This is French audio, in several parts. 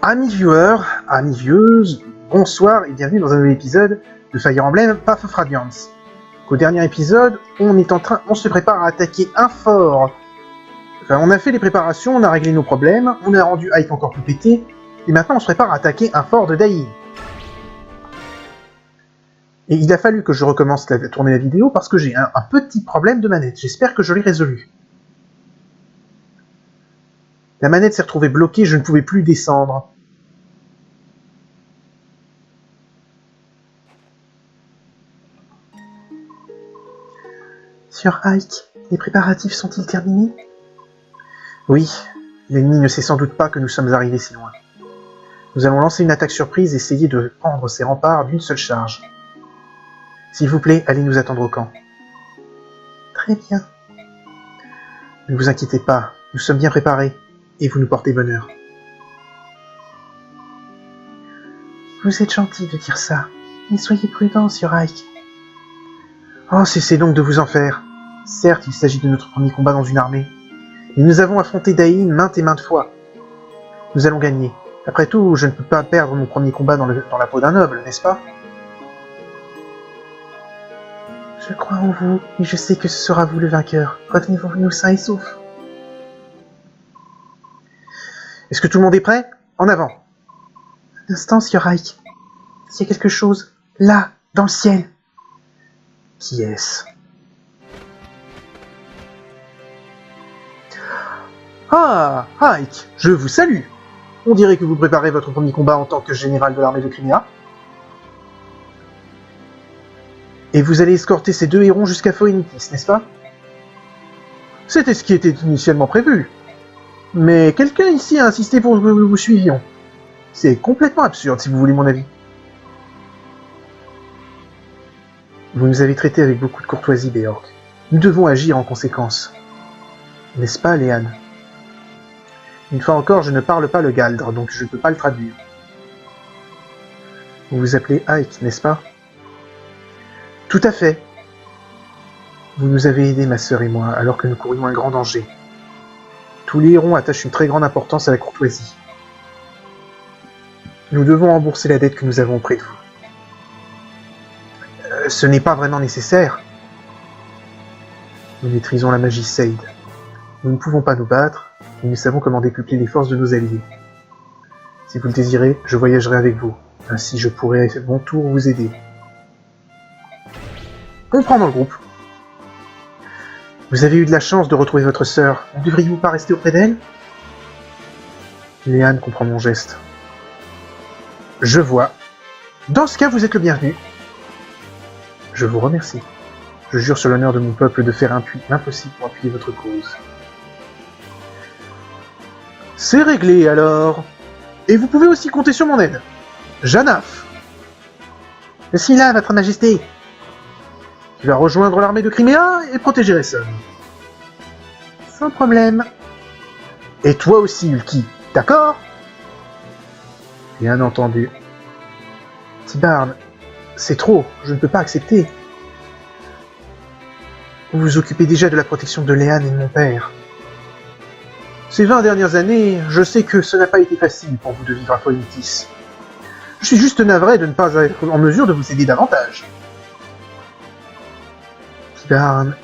Amis viewers, amis vieweuses, bonsoir et bienvenue dans un nouvel épisode de Fire Emblem Path of Radiance. Au dernier épisode, on se prépare à attaquer un fort. Enfin, on a fait les préparations, on a réglé nos problèmes, on a rendu Ike encore plus pété, et maintenant on se prépare à attaquer un fort de Dai. Et il a fallu que je recommence à tourner la vidéo parce que j'ai un petit problème de manette. J'espère que je l'ai résolu. La manette s'est retrouvée bloquée, je ne pouvais plus descendre. Sur Ike, les préparatifs sont-ils terminés? Oui, l'ennemi ne sait sans doute pas que nous sommes arrivés si loin. Nous allons lancer une attaque surprise et essayer de prendre ces remparts d'une seule charge. S'il vous plaît, allez nous attendre au camp. Très bien. Ne vous inquiétez pas, nous sommes bien préparés, et vous nous portez bonheur. Vous êtes gentil de dire ça, mais soyez prudent sur Ike. Oh, cessez donc de vous en faire. Certes, il s'agit de notre premier combat dans une armée, mais nous avons affronté Dai maintes et maintes fois. Nous allons gagner. Après tout, je ne peux pas perdre mon premier combat dans la peau d'un noble, n'est-ce pas? Je crois en vous, et je sais que ce sera vous le vainqueur. Revenez-vous sains et saufs. Est-ce que tout le monde est prêt? En avant. Un instant, Sir Ike. Il y a quelque chose, là, dans le ciel. Qui est-ce? Ah, Ike, je vous salue. On dirait que vous préparez votre premier combat en tant que général de l'armée de Crimea. Et vous allez escorter ces deux hérons jusqu'à Phoenix, n'est-ce pas? C'était ce qui était initialement prévu. Mais quelqu'un ici a insisté pour que nous vous suivions. C'est complètement absurde, si vous voulez mon avis. Vous nous avez traités avec beaucoup de courtoisie, Beork. Nous devons agir en conséquence. N'est-ce pas, Léane? Une fois encore, je ne parle pas le galdre, donc je ne peux pas le traduire. Vous vous appelez Ike, n'est-ce pas? Tout à fait. Vous nous avez aidés, ma sœur et moi, alors que nous courions un grand danger. Tous les hérons attachent une très grande importance à la courtoisie. Nous devons rembourser la dette que nous avons auprès de vous. Ce n'est pas vraiment nécessaire. Nous maîtrisons la magie Seid. Nous ne pouvons pas nous battre, mais nous savons comment décupler les forces de nos alliés. Si vous le désirez, je voyagerai avec vous. Ainsi, je pourrai à mon tour vous aider. On prend dans le groupe. Vous avez eu de la chance de retrouver votre sœur. Ne devriez-vous pas rester auprès d'elle? Léane comprend mon geste. Je vois. Dans ce cas, vous êtes le bienvenu. Je vous remercie. Je jure sur l'honneur de mon peuple de faire l'impossible pour appuyer votre cause. C'est réglé, alors. Et vous pouvez aussi compter sur mon aide. Janaf. Je suis là, votre majesté. Tu vas rejoindre l'armée de Crimea et protéger Rayson. Sans problème. Et toi aussi, Ulki, d'accord? Bien entendu. Tibarn, c'est trop, je ne peux pas accepter. Vous vous occupez déjà de la protection de Léane et de mon père. Ces 20 dernières années, je sais que ce n'a pas été facile pour vous de vivre à Phoenix. Je suis juste navré de ne pas être en mesure de vous aider davantage. Tibarn,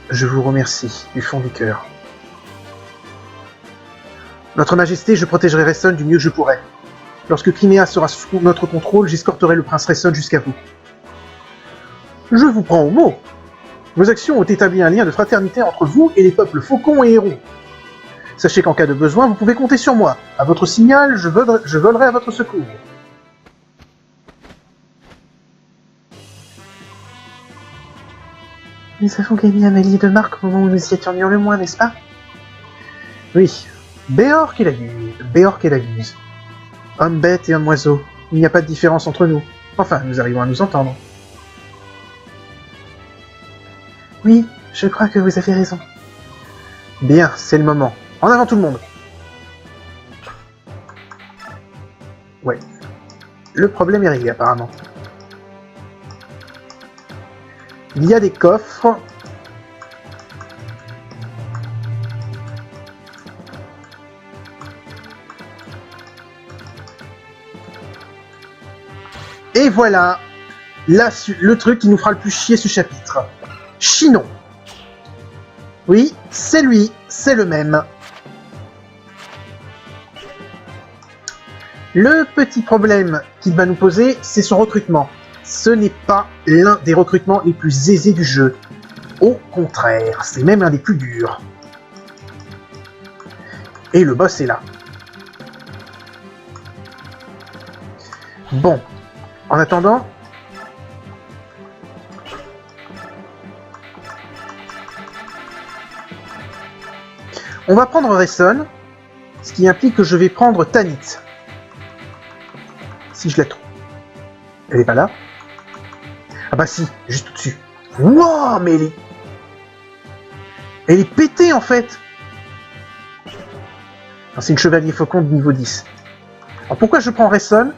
je vous remercie du fond du cœur. Votre Majesté, je protégerai Rayson du mieux que je pourrai. Lorsque Crimea sera sous notre contrôle, j'escorterai le prince Rayson jusqu'à vous. Je vous prends au mot. Vos actions ont établi un lien de fraternité entre vous et les peuples faucons et hérons. Sachez qu'en cas de besoin, vous pouvez compter sur moi. À votre signal, je volerai à votre secours. Nous avons gagné un allié de marque au moment où nous y attendions le moins, n'est-ce pas? Oui. Beork et la Guse. Homme-bête et homme-oiseau. Il n'y a pas de différence entre nous. Enfin, nous arrivons à nous entendre. Oui, je crois que vous avez raison. Bien, c'est le moment. En avant tout le monde. Ouais. Le problème est réglé apparemment. Il y a des coffres. Et voilà, là, le truc qui nous fera le plus chier ce chapitre. Chinon. Oui, c'est lui, c'est le même. Le petit problème qu'il va nous poser, c'est son recrutement. Ce n'est pas l'un des recrutements les plus aisés du jeu. Au contraire, c'est même l'un des plus durs. Et le boss est là. Bon, en attendant... on va prendre Rayson, ce qui implique que je vais prendre Tanit. Si je la trouve. Elle est pas là? Ah bah si, juste au-dessus. Wouah, mais elle est... elle est pétée en fait. C'est une chevalier faucon de niveau 10. Alors pourquoi je prends Rayson?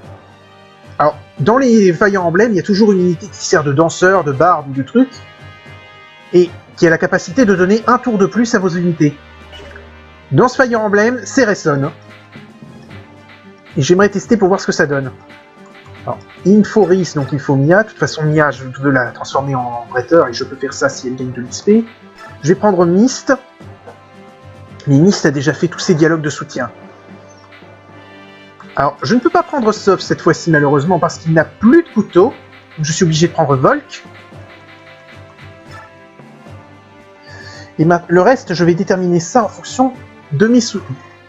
Alors, dans les Fire Emblem, il y a toujours une unité qui sert de danseur, de barde ou de truc, et qui a la capacité de donner un tour de plus à vos unités. Dans ce Fire Emblem, c'est Rayson. Et j'aimerais tester pour voir ce que ça donne. Alors, il faut Rhys, donc il faut Mia. De toute façon, Mia, je veux la transformer en bretteur, et je peux faire ça si elle gagne de l'XP. Je vais prendre Mist. Mais Mist a déjà fait tous ses dialogues de soutien. Alors, je ne peux pas prendre Soph cette fois-ci, malheureusement, parce qu'il n'a plus de couteau. Donc je suis obligé de prendre Volk. Et le reste, je vais déterminer ça en fonction de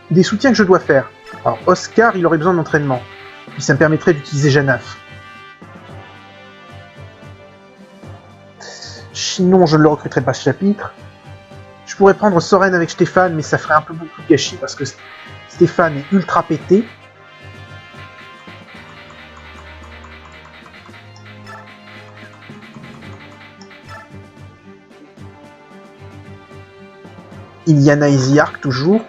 des soutiens que je dois faire. Alors, Oscar, il aurait besoin d'entraînement. Puis ça me permettrait d'utiliser Janaf. Sinon, je ne le recruterai pas ce chapitre. Je pourrais prendre Soren avec Stéphane, mais ça ferait un peu beaucoup de gâchis, parce que Stéphane est ultra pété. Iliana Isiark, toujours.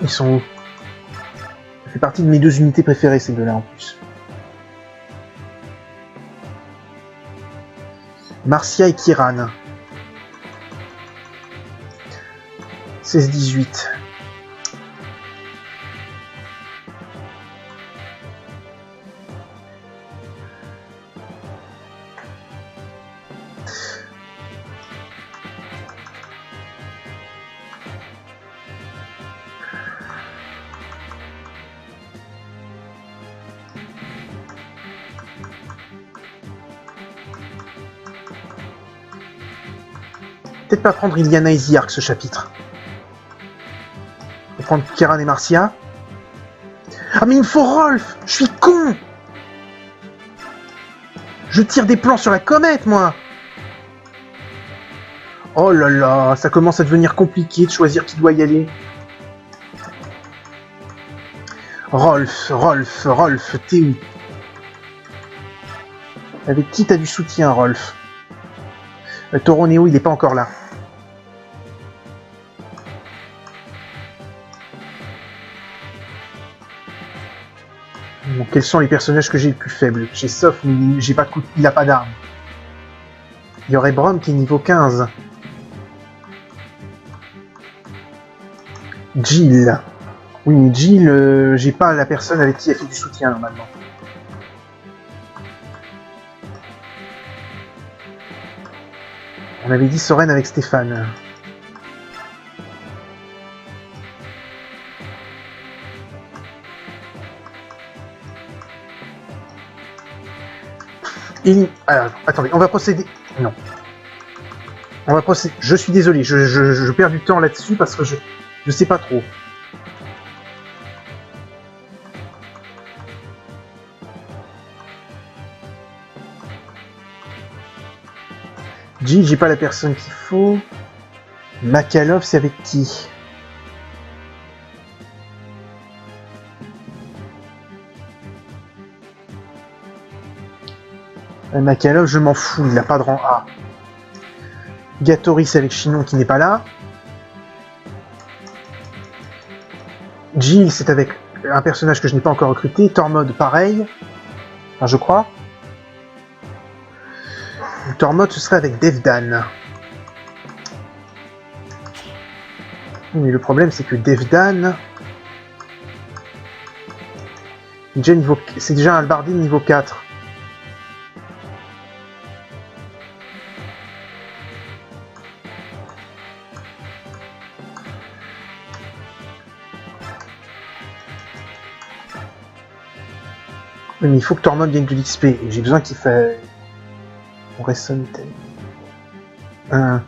Ils sont où? Ça fait partie de mes 2 unités préférées, ces deux-là, en plus. Marcia et Kiran. 16-18. Peut-être pas prendre Iliana Isiark ce chapitre. Je vais prendre Kiran et Marcia. Ah mais il me faut Rolf! Je suis con! Je tire des plans sur la comète, moi! Oh là là, ça commence à devenir compliqué de choisir qui doit y aller. Rolf, t'es où? Avec qui t'as du soutien, Rolf? Taureau Néo, il n'est pas encore là. Bon, quels sont les personnages que j'ai le plus faibles? J'ai Soph, mais j'ai pas de coup de... il a pas d'arme. Il y aurait Brom qui est niveau 15. Jill. Oui, mais Jill, j'ai pas la personne avec qui elle fait du soutien, normalement. On avait dit Soren avec Stéphane. Alors, attendez, on va procéder... Non. On va procéder... Je suis désolé, je perds du temps là-dessus parce que je sais pas trop. Jill, j'ai pas la personne qu'il faut. Makalov, c'est avec qui? Makalov, je m'en fous, il a pas de rang A. Gatoris avec Chinon qui n'est pas là. Jill, c'est avec un personnage que je n'ai pas encore recruté. Tormod, pareil. Enfin, je crois. Tormod, ce serait avec Devdan. Mais le problème, c'est que Devdan... C'est déjà un albardine niveau 4. Mais il faut que Tormund gagne de l'XP. Et j'ai besoin qu'il fasse... On ressonne... va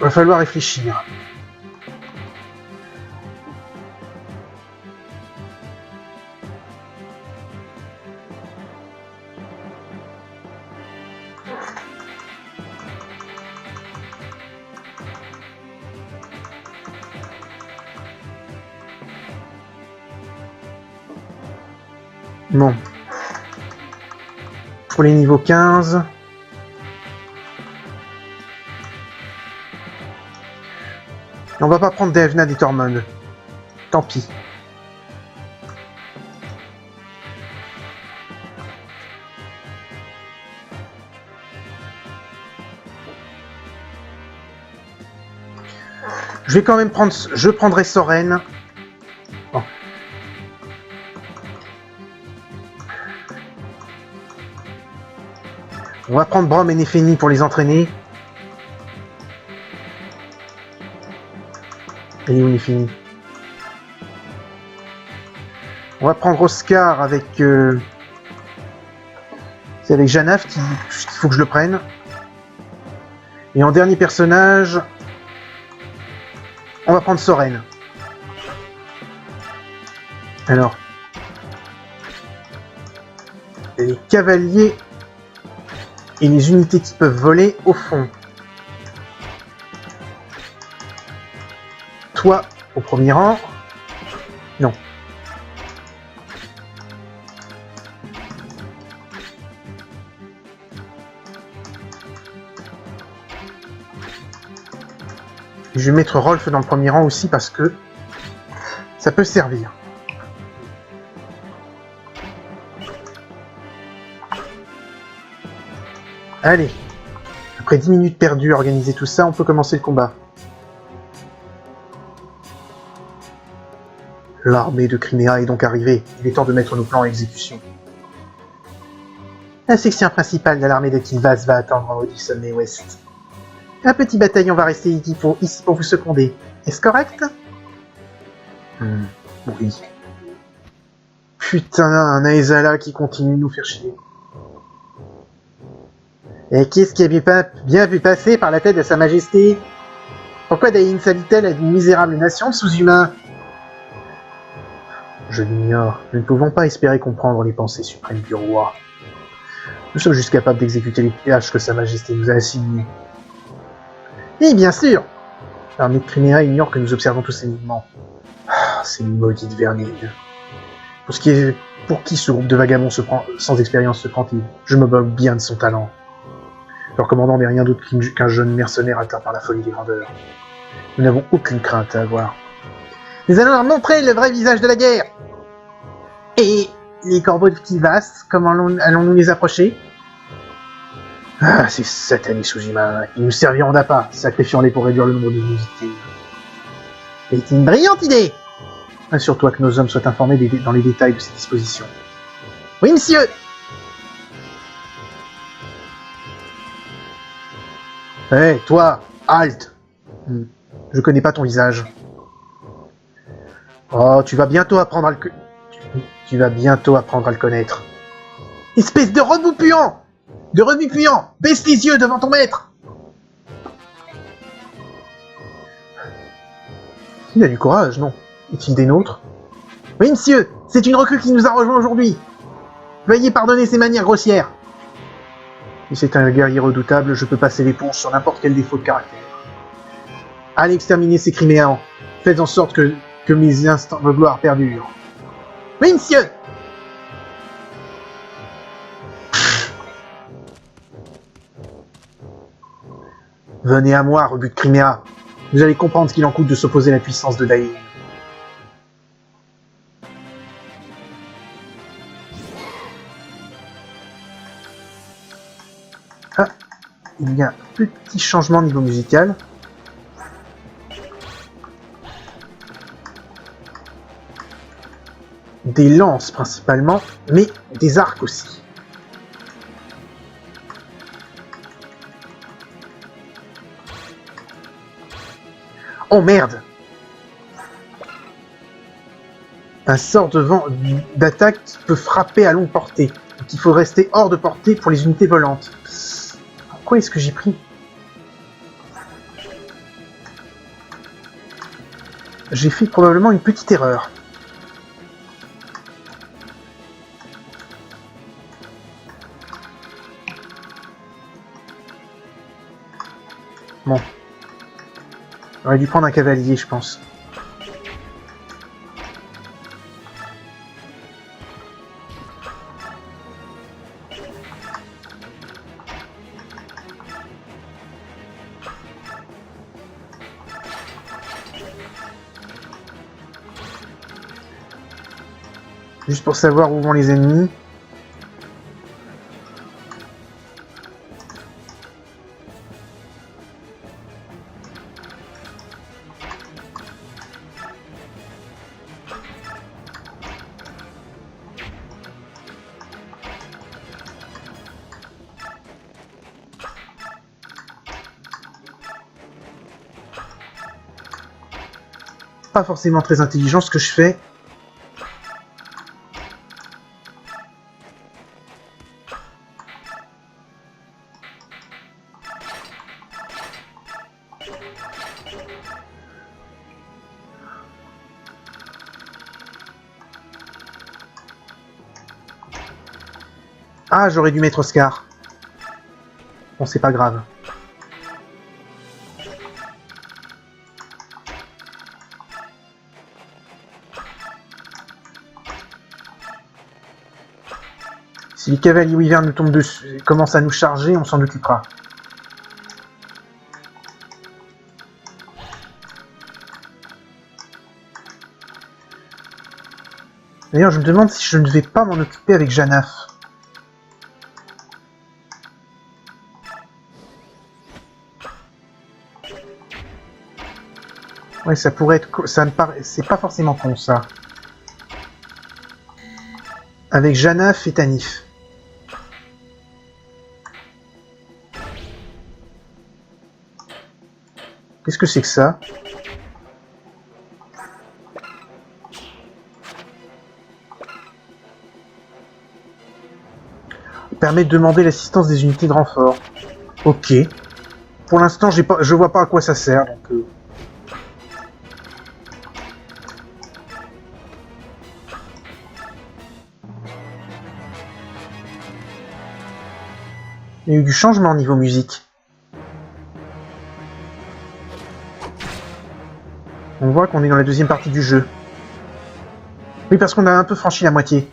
falloir réfléchir. Bon. Pour les niveaux 15... On va pas prendre Devnad et Tormund. Tant pis. Je vais quand même prendre... Je prendrai Soren. Bon. On va prendre Brom et Nefeni pour les entraîner. Et où Nefeni? On va prendre Oscar avec... C'est avec Janaf qu'il faut que je le prenne. Et en dernier personnage... On va prendre Soren. Alors... Les cavaliers... Et les unités qui peuvent voler au fond. Toi, au premier rang. Non. Je vais mettre Rolf dans le premier rang aussi parce que ça peut servir. Allez. Après 10 minutes perdues à organiser tout ça, on peut commencer le combat. L'armée de Crimea est donc arrivée. Il est temps de mettre nos plans à exécution. La section principale de l'armée de Kivas va attendre en haut du sommet ouest. Un petit bataillon va rester ici pour vous seconder. Est-ce correct? Oui. Putain, un Aezala qui continue de nous faire chier. Et qu'est-ce qui a bien pu passer par la tête de Sa Majesté? Pourquoi Dain s'allie-t-elle à une misérable nation de sous-humains? Je l'ignore. Nous ne pouvons pas espérer comprendre les pensées suprêmes du roi. Nous sommes juste capables d'exécuter les tâches que Sa Majesté nous a assignées. Et bien sûr! L'armée de Crimea ignore que nous observons tous ces mouvements. Ah, ces maudites vermines. Pour qui ce groupe de vagabonds sans expérience se prend-il? Je me moque bien de son talent. Leur commandant n'est rien d'autre qu'un jeune mercenaire atteint par la folie des grandeurs. Nous n'avons aucune crainte à avoir. Nous allons leur montrer le vrai visage de la guerre. Et les corbeaux de Kivas, comment allons-nous les approcher? Ah, ces satanés sous-humains, ils nous serviront d'appât, sacrifiant-les pour réduire le nombre de nos victimes. C'est une brillante idée! Assure-toi que nos hommes soient informés dans les détails de ces dispositions. Oui, monsieur! Hé, toi, halte! Je connais pas ton visage. Oh, tu vas bientôt apprendre à le connaître. Espèce de rebut puant! De rebut puant! Baisse les yeux devant ton maître! Il a du courage, non? Est-il des nôtres? Oui, monsieur! C'est une recrue qui nous a rejoint aujourd'hui! Veuillez pardonner ses manières grossières! Si c'est un guerrier redoutable, je peux passer l'éponge sur n'importe quel défaut de caractère. Allez exterminer ces Criméens. Faites en sorte que mes instants de gloire perdurent. Oui, monsieur! Venez à moi, rebut de Crimea. Vous allez comprendre ce qu'il en coûte de s'opposer à la puissance de Dain. Ah, il y a un petit changement au niveau musical. des lances principalement, mais des arcs aussi. Oh merde! Un sort de vent d'attaque qui peut frapper à longue portée. Donc il faut rester hors de portée pour les unités volantes. Pourquoi est-ce que j'ai pris? J'ai fait probablement une petite erreur. Bon. J'aurais dû prendre un cavalier, je pense. Juste pour savoir où vont les ennemis. Pas forcément très intelligent ce que je fais. Ah, j'aurais dû mettre Oscar. Bon, c'est pas grave. Si les cavaliers wyverns nous tombent dessus et commencent à nous charger, on s'en occupera. D'ailleurs, je me demande si je ne vais pas m'en occuper avec Janaf. Ouais, ça pourrait être... Ça me paraît... C'est pas forcément con, ça. Avec Janaf et Tanif. Qu'est-ce que c'est que ça? Permet de demander l'assistance des unités de renfort. Ok. Pour l'instant, je vois pas à quoi ça sert, donc... Il y a eu du changement au niveau musique. On voit qu'on est dans la deuxième partie du jeu. Oui, parce qu'on a un peu franchi la moitié.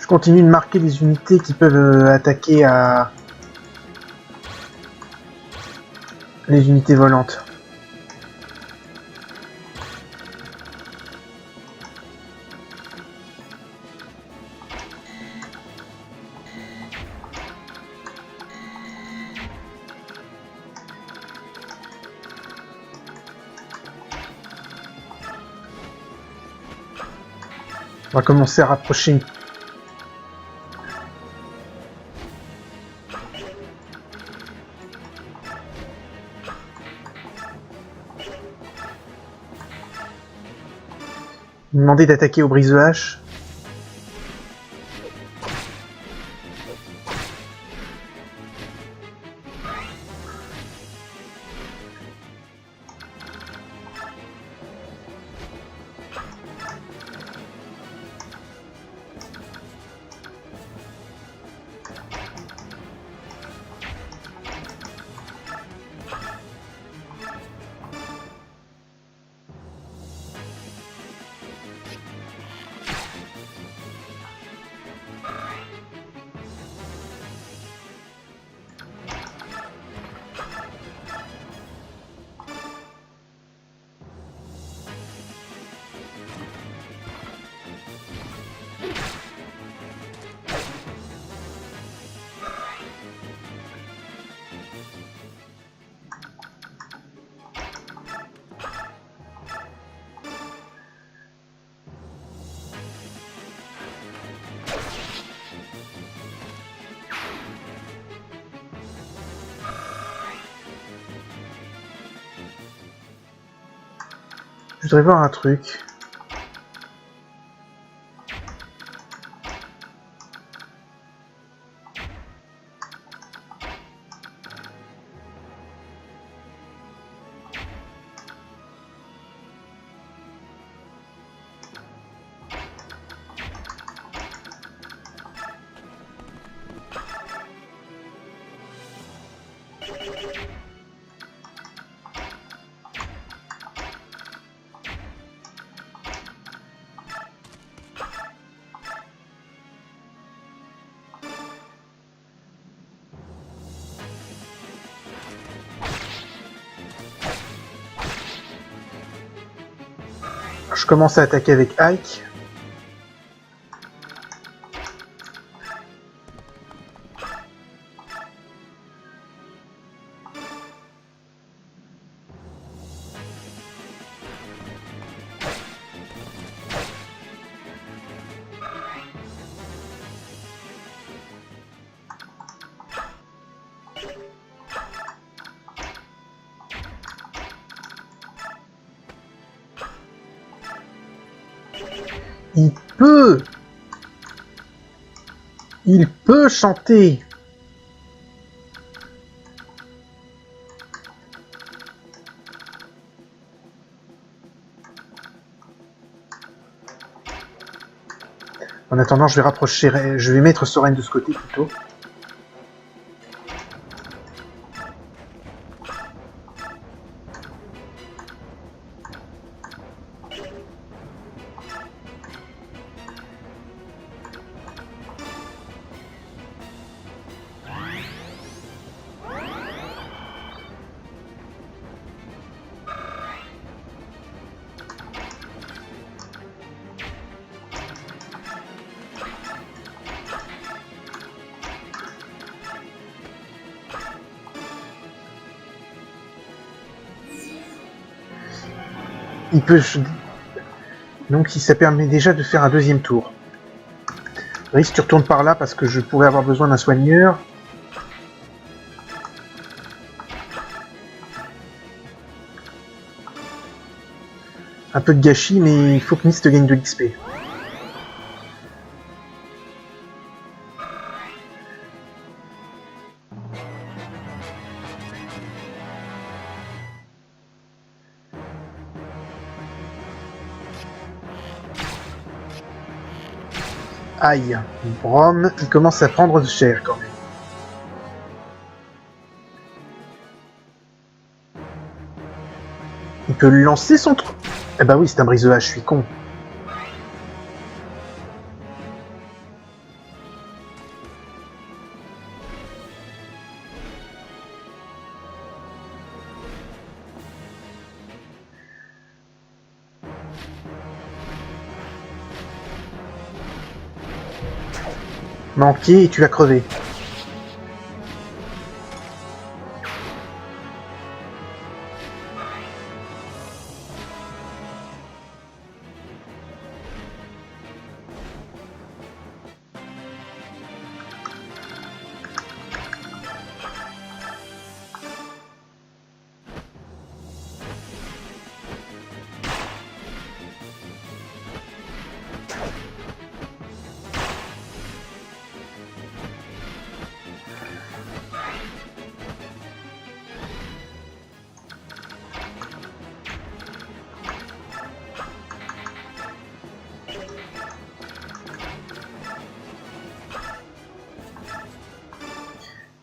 Je continue de marquer les unités qui peuvent attaquer à... les unités volantes. On va commencer à rapprocher. Demander d'attaquer au brise-hache. Je voudrais voir un truc. Je commence à attaquer avec Ike. Il peut... Il peut chanter. En attendant, je vais mettre Soren de ce côté plutôt. Il peut... Donc ça permet déjà de faire un deuxième tour. Rhys, tu retournes par là parce que je pourrais avoir besoin d'un soigneur. Un peu de gâchis, mais il faut que Nist gagne de l'XP. Aïe, Brom, il commence à prendre cher quand même. Il peut lui lancer son truc. Eh bah oui, c'est un brise-hache, je suis con. Manqué et tu vas crever.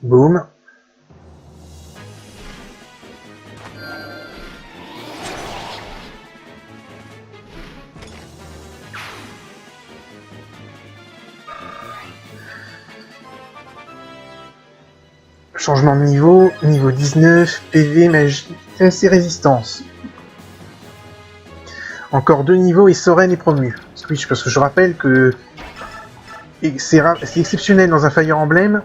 Boum. Changement de niveau, niveau 19, PV, magie, assez résistance. Encore 2 niveaux et Soren est promu. Switch, parce que je rappelle que c'est exceptionnel dans un Fire Emblem.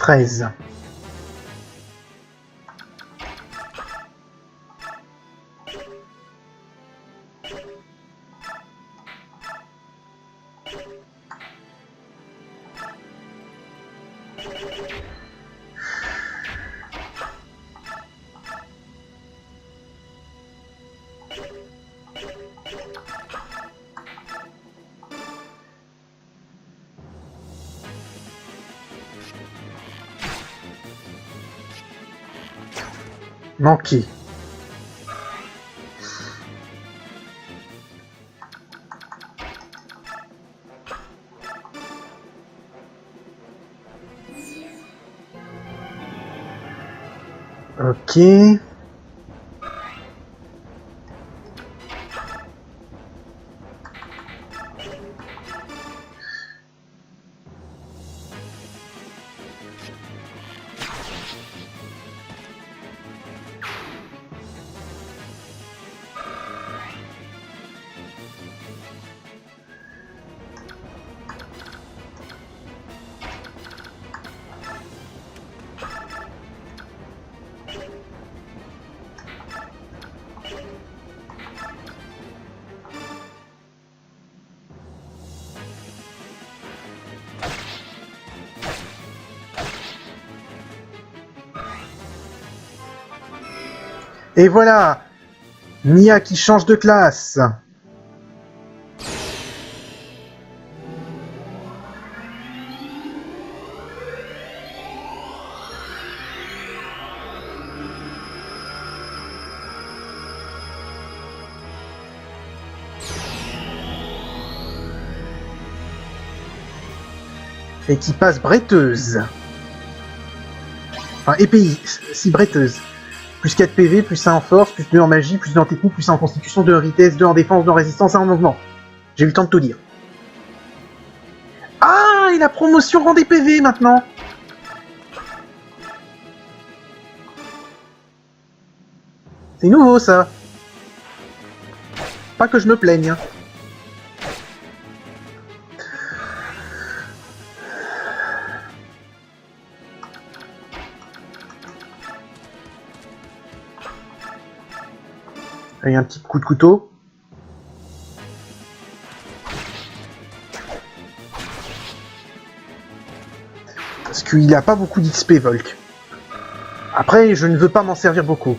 13. Manqué. Ok. Et voilà, Nia qui change de classe. Et qui passe bretteuse. Enfin, épéie, si bretteuse. Plus 4 PV, plus 1 en force, plus 2 en magie, plus 2 en technique, plus 1 en constitution, 2 en vitesse, 2 en défense, 2 en résistance, 1 en mouvement. J'ai eu le temps de tout dire. Ah, et la promotion rend des PV maintenant. C'est nouveau ça. Pas que je me plaigne. Allez, un petit coup de couteau. Parce qu'il a pas beaucoup d'XP, Volk. Après, je ne veux pas m'en servir beaucoup.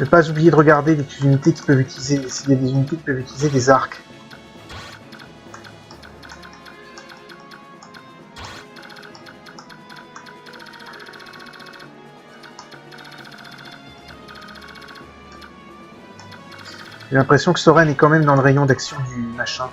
Ne pas oublier de regarder les unités qui peuvent utiliser, s'il y a des unités qui peuvent utiliser des arcs. J'ai l'impression que Soren est quand même dans le rayon d'action du machin.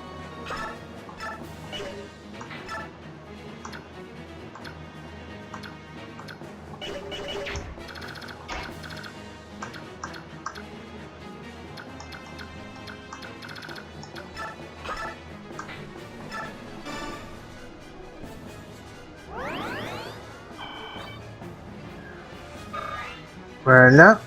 Voilà.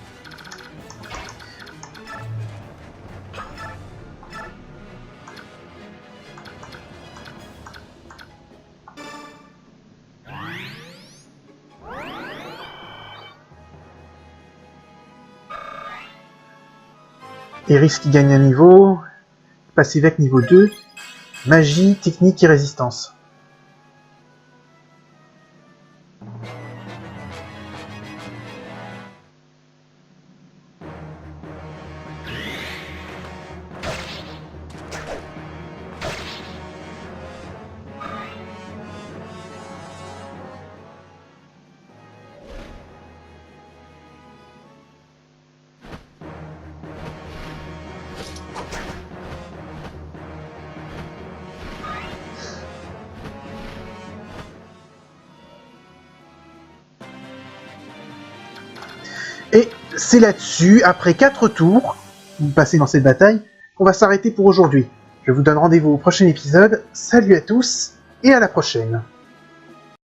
Eris qui gagne un niveau. Passé avec niveau 2. Magie, technique et résistance. Et c'est là-dessus, après 4 tours, passés dans cette bataille, qu'on va s'arrêter pour aujourd'hui. Je vous donne rendez-vous au prochain épisode. Salut à tous, et à la prochaine.